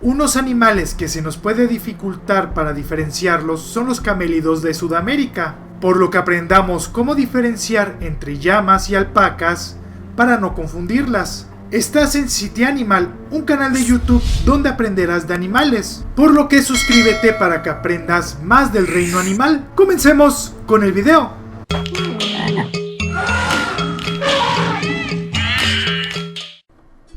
Unos animales que se nos puede dificultar para diferenciarlos son los camélidos de Sudamérica, por lo que aprendamos cómo diferenciar entre llamas y alpacas para no confundirlas. Estás en City Animal, un canal de YouTube donde aprenderás de animales, por lo que suscríbete para que aprendas más del reino animal. Comencemos con el video.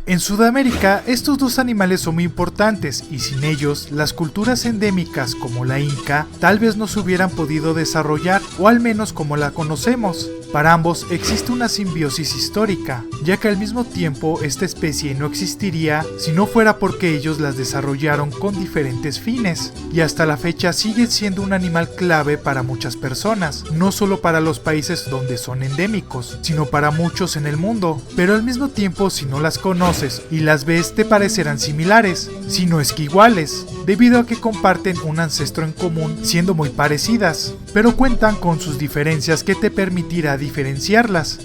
En Sudamérica, estos dos animales son muy importantes y sin ellos, las culturas endémicas como la inca tal vez no se hubieran podido desarrollar, o al menos como la conocemos. Para ambos existe una simbiosis histórica, ya que al mismo tiempo esta especie no existiría si no fuera porque ellos las desarrollaron con diferentes fines, y hasta la fecha sigue siendo un animal clave para muchas personas, no solo para los países donde son endémicos, sino para muchos en el mundo. Pero al mismo tiempo, si no las conoces y las ves, te parecerán similares, si no es que iguales, debido a que comparten un ancestro en común, siendo muy parecidas, pero cuentan con sus diferencias que te permitirá diferenciarlas.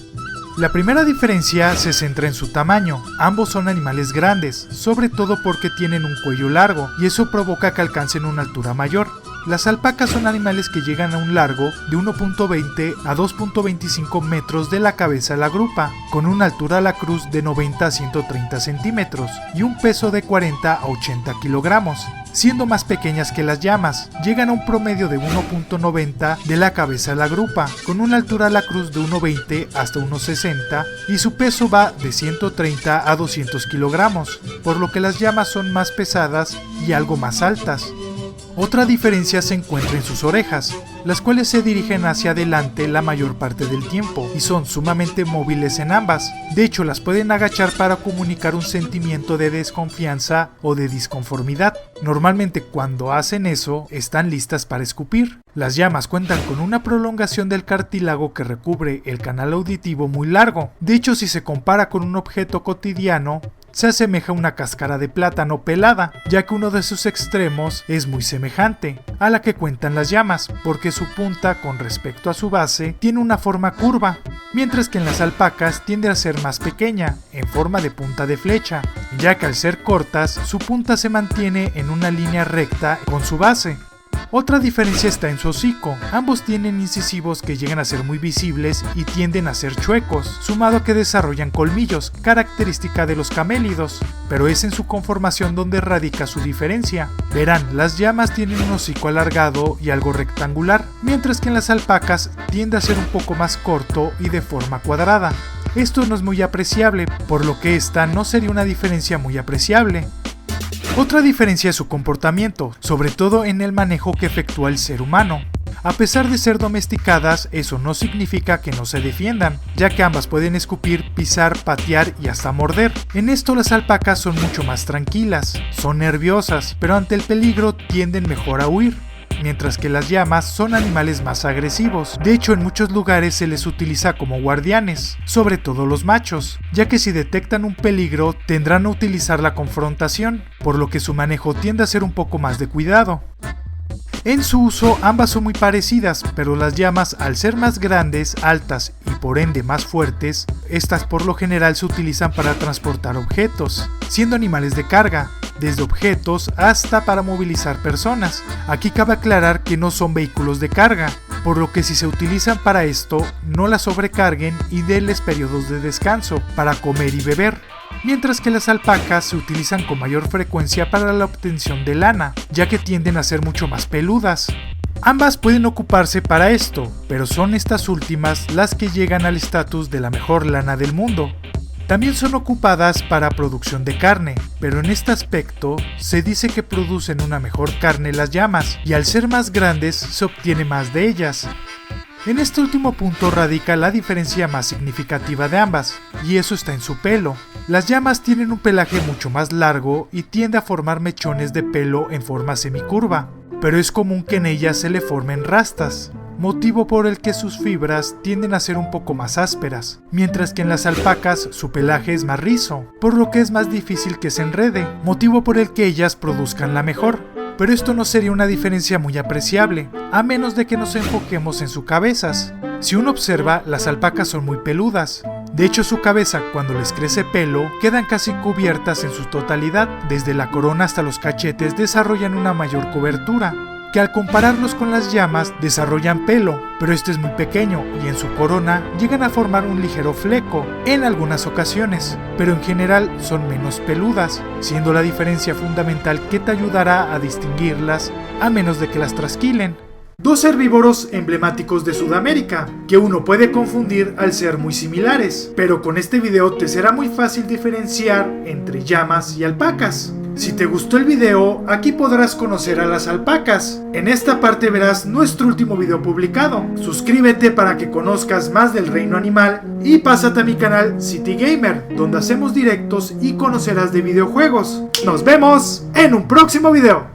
La primera diferencia se centra en su tamaño. Ambos son animales grandes, sobre todo porque tienen un cuello largo, y eso provoca que alcancen una altura mayor. Las alpacas son animales que llegan a un largo de 1.20 a 2.25 metros de la cabeza a la grupa, con una altura a la cruz de 90 a 130 centímetros y un peso de 40 a 80 kilogramos. Siendo más pequeñas que las llamas, llegan a un promedio de 1.90 de la cabeza a la grupa, con una altura a la cruz de 1.20 hasta 1.60 y su peso va de 130 a 200 kilogramos, por lo que las llamas son más pesadas y algo más altas. Otra diferencia se encuentra en sus orejas, las cuales se dirigen hacia adelante la mayor parte del tiempo y son sumamente móviles en ambas. De hecho, las pueden agachar para comunicar un sentimiento de desconfianza o de disconformidad. Normalmente cuando hacen eso, están listas para escupir. Las llamas cuentan con una prolongación del cartílago que recubre el canal auditivo muy largo. De hecho, si se compara con un objeto cotidiano, se asemeja a una cáscara de plátano pelada, ya que uno de sus extremos es muy semejante a la que cuentan las llamas, porque su punta con respecto a su base tiene una forma curva, mientras que en las alpacas tiende a ser más pequeña, en forma de punta de flecha, ya que al ser cortas, su punta se mantiene en una línea recta con su base. Otra diferencia está en su hocico. Ambos tienen incisivos que llegan a ser muy visibles y tienden a ser chuecos, sumado a que desarrollan colmillos, característica de los camélidos, pero es en su conformación donde radica su diferencia. Verán, las llamas tienen un hocico alargado y algo rectangular, mientras que en las alpacas tiende a ser un poco más corto y de forma cuadrada. Esto no es muy apreciable, por lo que esta no sería una diferencia muy apreciable. Otra diferencia es su comportamiento, sobre todo en el manejo que efectúa el ser humano. A pesar de ser domesticadas, eso no significa que no se defiendan, ya que ambas pueden escupir, pisar, patear y hasta morder. En esto las alpacas son mucho más tranquilas, son nerviosas, pero ante el peligro tienden mejor a huir, mientras que las llamas son animales más agresivos. De hecho, en muchos lugares se les utiliza como guardianes, sobre todo los machos, ya que si detectan un peligro tendrán a utilizar la confrontación, por lo que su manejo tiende a ser un poco más de cuidado. En su uso ambas son muy parecidas, pero las llamas, al ser más grandes, altas y por ende más fuertes, estas por lo general se utilizan para transportar objetos, siendo animales de carga, desde objetos hasta para movilizar personas. Aquí cabe aclarar que no son vehículos de carga, por lo que si se utilizan para esto, no las sobrecarguen y denles periodos de descanso para comer y beber. Mientras que las alpacas se utilizan con mayor frecuencia para la obtención de lana, ya que tienden a ser mucho más peludas. Ambas pueden ocuparse para esto, pero son estas últimas las que llegan al estatus de la mejor lana del mundo. También son ocupadas para producción de carne, pero en este aspecto se dice que producen una mejor carne las llamas, y al ser más grandes se obtiene más de ellas. En este último punto radica la diferencia más significativa de ambas, y eso está en su pelo. Las llamas tienen un pelaje mucho más largo y tiende a formar mechones de pelo en forma semicurva, pero es común que en ellas se le formen rastas, motivo por el que sus fibras tienden a ser un poco más ásperas, mientras que en las alpacas su pelaje es más rizo, por lo que es más difícil que se enrede, motivo por el que ellas produzcan la mejor. Pero esto no sería una diferencia muy apreciable, a menos de que nos enfoquemos en sus cabezas. Si uno observa, las alpacas son muy peludas, De hecho, su cabeza, cuando les crece pelo, quedan casi cubiertas en su totalidad. Desde la corona hasta los cachetes desarrollan una mayor cobertura, que al compararlos con las llamas desarrollan pelo, pero este es muy pequeño y en su corona llegan a formar un ligero fleco en algunas ocasiones, pero en general son menos peludas, siendo la diferencia fundamental que te ayudará a distinguirlas a menos de que las trasquilen. Dos herbívoros emblemáticos de Sudamérica, que uno puede confundir al ser muy similares, pero con este video te será muy fácil diferenciar entre llamas y alpacas. Si te gustó el video, aquí podrás conocer a las alpacas. En esta parte verás nuestro último video publicado. Suscríbete para que conozcas más del reino animal y pásate a mi canal City Gamer, donde hacemos directos y conocerás de videojuegos. Nos vemos en un próximo video.